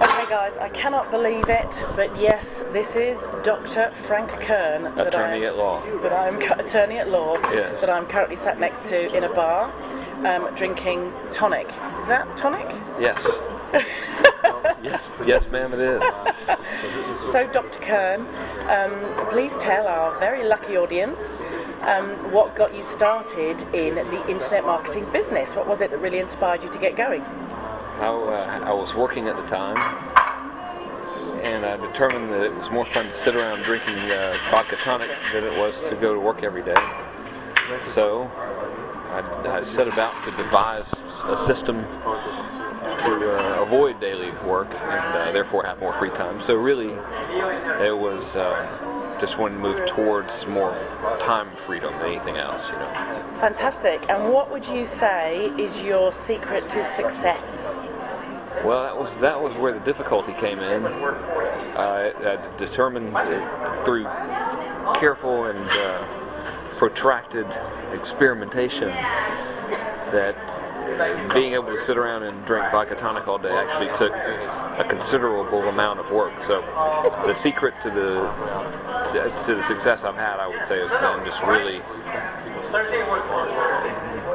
Okay guys, I cannot believe it, but yes, this is Dr. Frank Kern. Attorney at law. Attorney at law. Yes. That I'm currently sat next to in a bar, drinking tonic. Is that tonic? Yes. Yes ma'am, it is. So Dr. Kern, please tell our very lucky audience what got you started in the internet marketing business. What was it that really inspired you to get going? I was working at the time, and I determined that it was more fun to sit around drinking vodka tonic than it was to go to work every day. So I set about to devise a system to avoid daily work and therefore have more free time. So really, it was just wanting to move towards more time freedom than anything else, you know. Fantastic. And what would you say is your secret to success? Well, that was where the difficulty came in. I determined through careful and protracted experimentation that being able to sit around and drink vodka tonic all day actually took a considerable amount of work. So the secret to the success I've had, I would say, has been just really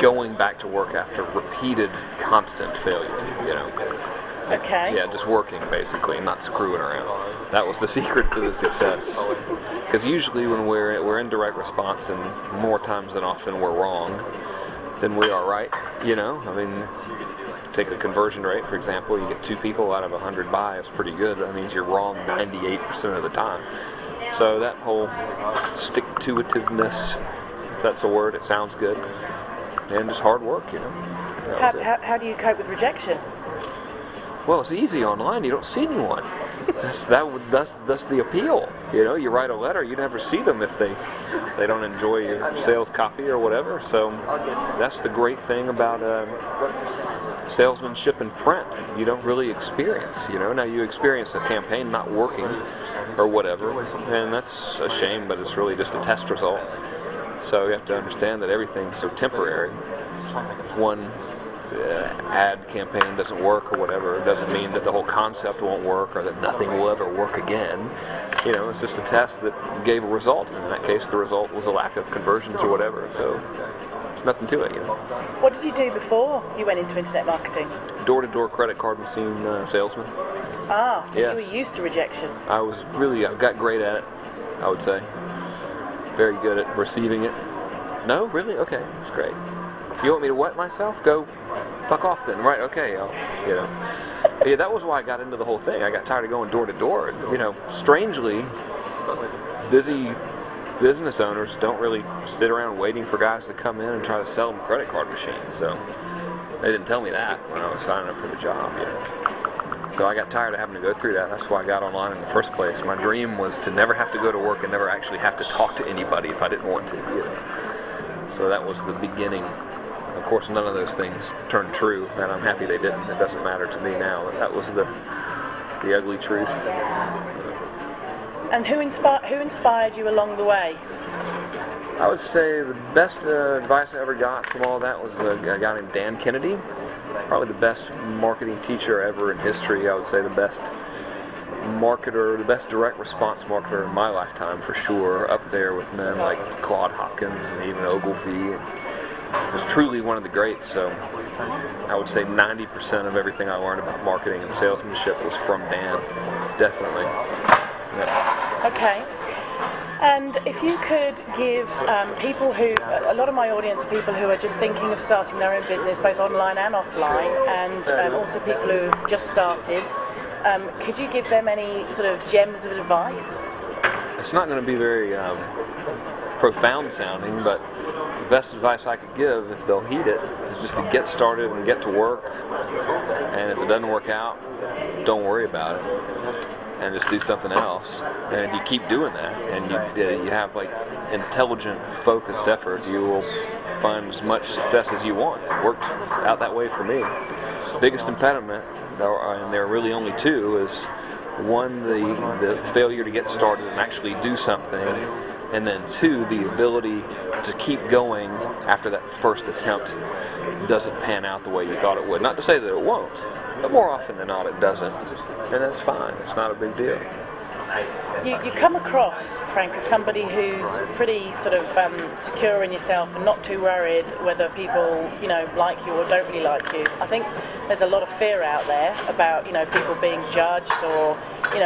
going back to work after repeated, constant failure, you know. Okay. Yeah, just working basically, not screwing around. That was the secret to the success. Because usually when we're in direct response, and more times than often we're wrong than we are right, you know. I mean, take the conversion rate, for example. You get 2 people out of 100 buy, it's pretty good. That means you're wrong 98% of the time. So that whole stick-to-itiveness, if that's a word, it sounds good. And just hard work, you know. How do you cope with rejection? Well, it's easy online. You don't see anyone. That's the appeal. You know, you write a letter, you never see them if they don't enjoy your sales copy or whatever. So that's the great thing about salesmanship in print. You don't really experience. You know, now you experience a campaign not working or whatever, and that's a shame. But it's really just a test result. So you have to understand that everything's so temporary. If one ad campaign doesn't work or whatever, it doesn't mean that the whole concept won't work or that nothing will ever work again. You know, it's just a test that gave a result. And in that case, the result was a lack of conversions or whatever. So there's nothing to it, you know. What did you do before you went into internet marketing? Door-to-door credit card machine salesman. Ah, so yes. You were used to rejection. I got great at it, I would say. Very good at receiving it. No, really? Okay, that's great. If you want me to wet myself, go fuck off then. Right, okay, you know. Yeah, that was why I got into the whole thing. I got tired of going door to door. You know, strangely, busy business owners don't really sit around waiting for guys to come in and try to sell them credit card machines. So they didn't tell me that when I was signing up for the job, you know. So I got tired of having to go through that. That's why I got online in the first place. My dream was to never have to go to work and never actually have to talk to anybody if I didn't want to, you know. So that was the beginning. Of course, none of those things turned true, and I'm happy they didn't. It doesn't matter to me now. But that was the ugly truth. And who inspired you along the way? I would say the best advice I ever got from all that was a guy named Dan Kennedy. Probably the best marketing teacher ever in history. I would say the best marketer, the best direct response marketer in my lifetime for sure. Up there with men like Claude Hopkins and even Ogilvy. Was truly one of the greats, so I would say 90% of everything I learned about marketing and salesmanship was from Dan, definitely. Yeah. Okay. And if you could give people who, a lot of my audience are people who are just thinking of starting their own business, both online and offline, and also people who have just started, could you give them any sort of gems of advice? It's not going to be very profound sounding, but the best advice I could give, if they'll heed it, is just to get started and get to work. And if it doesn't work out, don't worry about it, and just do something else. And if you keep doing that, and you have like intelligent, focused effort, you will find as much success as you want. It worked out that way for me. The biggest impediment, and there are really only 2, is one, the failure to get started and actually do something, and then 2, the ability to keep going after that first attempt doesn't pan out the way you thought it would. Not to say that it won't, But more often than not, it doesn't, and that's fine. It's not a big deal. You come across, Frank, as somebody who's pretty sort of secure in yourself and not too worried whether people, like you or don't really like you. I think there's a lot of fear out there about, people being judged or,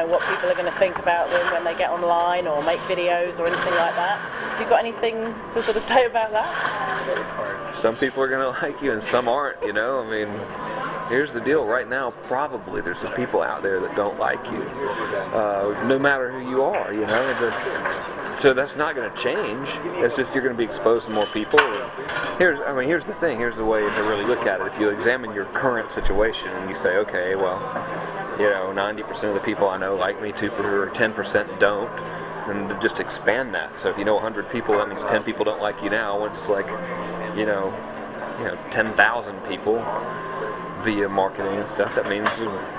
what people are going to think about them when they get online or make videos or anything like that. Have you got anything to sort of say about that? Some people are going to like you and some aren't, I mean, here's the deal. Right now, probably there's some people out there that don't like you, no matter who you are, So that's not going to change. It's just you're going to be exposed to more people. Here's the thing. Here's the way to really look at it. If you examine your current situation and you say, okay, well, 90% of the people I know like me, 2% or 10% don't, and just expand that. So if you know 100 people, that means 10 people don't like you now. When it's like, 10,000 people via marketing and stuff, that means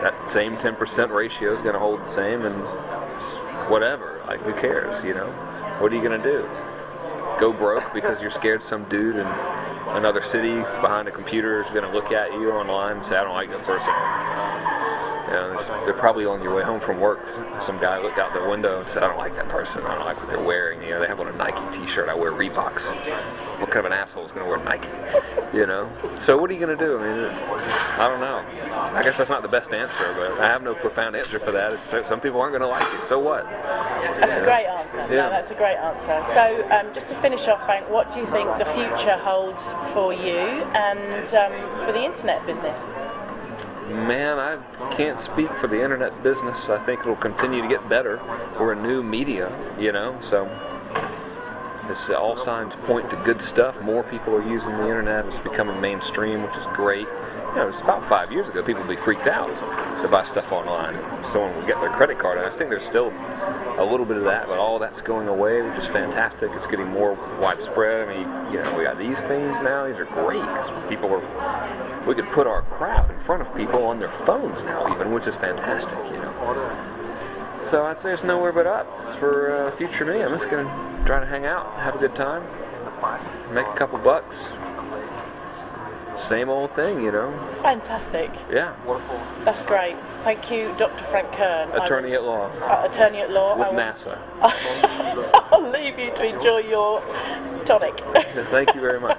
that same 10% ratio is going to hold the same, and whatever, like, who cares, What are you going to do? Go broke because you're scared some dude in another city behind a computer is going to look at you online and say, I don't like that person. They're probably on your way home from work. Some guy looked out the window and said, I don't like that person. I don't like what they're wearing. They have on a Nike t-shirt. I wear Reeboks. What kind of an asshole is going to wear Nike? So what are you going to do? I don't know. I guess that's not the best answer, but I have no profound answer for that. Some people aren't going to like you. So what? That's a great answer. Yeah. No, that's a great answer. So just to finish off, Frank, what do you think the future holds for you and for the internet business? Man, I can't speak for the internet business. I think it'll continue to get better. We're a new media, so all signs point to good stuff. More people are using the internet. It's becoming mainstream, which is great. It's about 5 years ago, people would be freaked out to buy stuff online. Someone would get their credit card, and I think there's still a little bit of that, but all that's going away, which is fantastic. It's getting more widespread. We got these things now. These are great because we could put our crap in front of people on their phones now, even, which is fantastic, So I'd say it's nowhere but up. As for future me, I'm just going to try to hang out, have a good time, make a couple bucks. Same old thing, Fantastic. Yeah. That's great. Thank you, Dr. Frank Kern. Attorney at law. Attorney at law. With NASA. I'll leave you to enjoy your tonic. Thank you very much.